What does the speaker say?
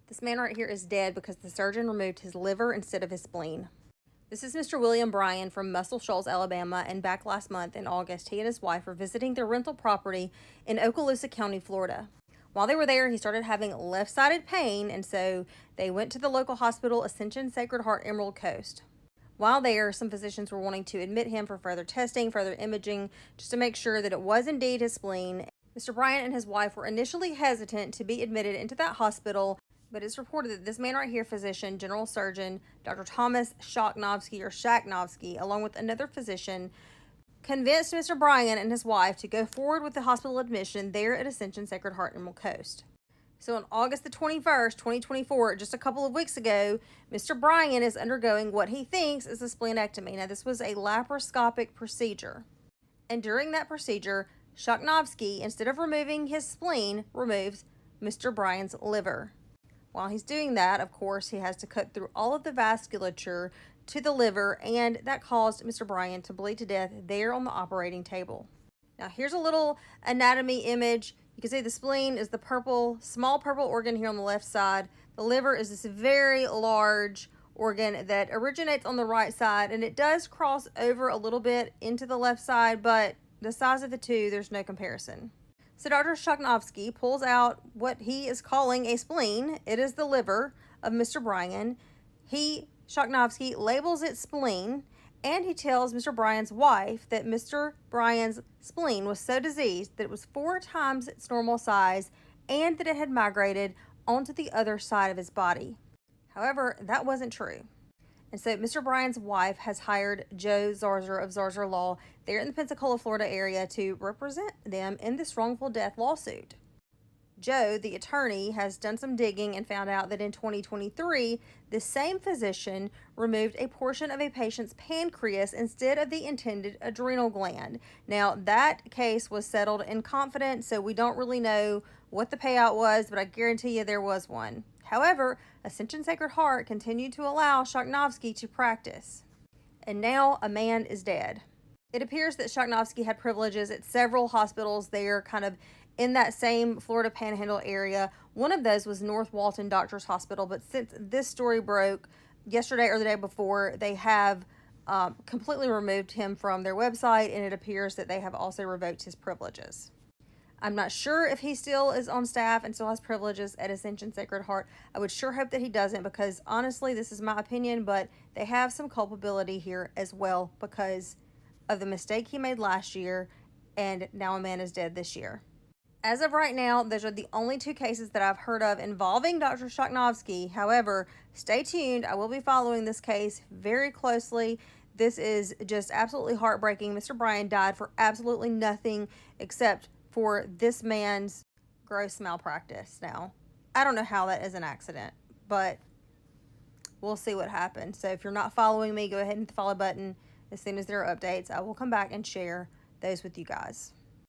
This man right here is dead because the surgeon removed his liver instead of his spleen. This is Mr. William Bryan from Muscle Shoals, Alabama, and back last month in August, he and his wife were visiting their rental property in Okaloosa County, Florida. While they were there, he started having left-sided pain, and so they went to the local hospital, Ascension Sacred Heart Emerald Coast. While there, some physicians were wanting to admit him for further testing, further imaging, just to make sure that it was indeed his spleen. Mr. Bryan and his wife were initially hesitant to be admitted into that hospital, but it's reported that this man right here, physician, general surgeon, Dr. Thomas Shaknovsky, along with another physician, convinced Mr. Bryan and his wife to go forward with the hospital admission there at Ascension Sacred Heart Emerald Coast. So on August the 21st, 2024, just a couple of weeks ago, Mr. Bryan is undergoing what he thinks is a splenectomy. Now, this was a laparoscopic procedure. And during that procedure, Shaknovsky, instead of removing his spleen, removes Mr. Bryan's liver. While he's doing that, of course, he has to cut through all of the vasculature to the liver, and that caused Mr. Bryan to bleed to death there on the operating table. Now, here's a little anatomy image. You can see the spleen is the small purple organ here on the left side. The liver is this very large organ that originates on the right side, and it does cross over a little bit into the left side, but the size of the two, there's no comparison. So Dr. Shaknovsky pulls out what he is calling a spleen. It is the liver of Mr. Bryan. Shaknovsky labels it spleen, and he tells Mr. Bryan's wife that Mr. Bryan's spleen was so diseased that it was 4 times its normal size and that it had migrated onto the other side of his body. However, that wasn't true. And so Mr. Bryan's wife has hired Joe Zarzer of Zarzer Law there in the Pensacola, Florida area to represent them in this wrongful death lawsuit. Joe, the attorney, has done some digging and found out that in 2023, the same physician removed a portion of a patient's pancreas instead of the intended adrenal gland. Now, that case was settled in confidence, so we don't really know what the payout was, but I guarantee you there was one. However, Ascension Sacred Heart continued to allow Shaknovsky to practice. And now a man is dead. It appears that Shaknovsky had privileges at several hospitals there, kind of in that same Florida Panhandle area. One of those was North Walton Doctors Hospital, but since this story broke yesterday or the day before, they have completely removed him from their website, and it appears that they have also revoked his privileges. I'm not sure if he still is on staff and still has privileges at Ascension Sacred Heart. I would sure hope that he doesn't, because honestly, this is my opinion, but they have some culpability here as well because of the mistake he made last year, and now a man is dead this year. As of right now, those are the only 2 cases that I've heard of involving Dr. Shaknovsky. However, stay tuned. I will be following this case very closely. This is just absolutely heartbreaking. Mr. Bryan died for absolutely nothing except for this man's gross malpractice. Now, I don't know how that is an accident, but we'll see what happens. So if you're not following me, go ahead and hit the follow button. As soon as there are updates, I will come back and share those with you guys.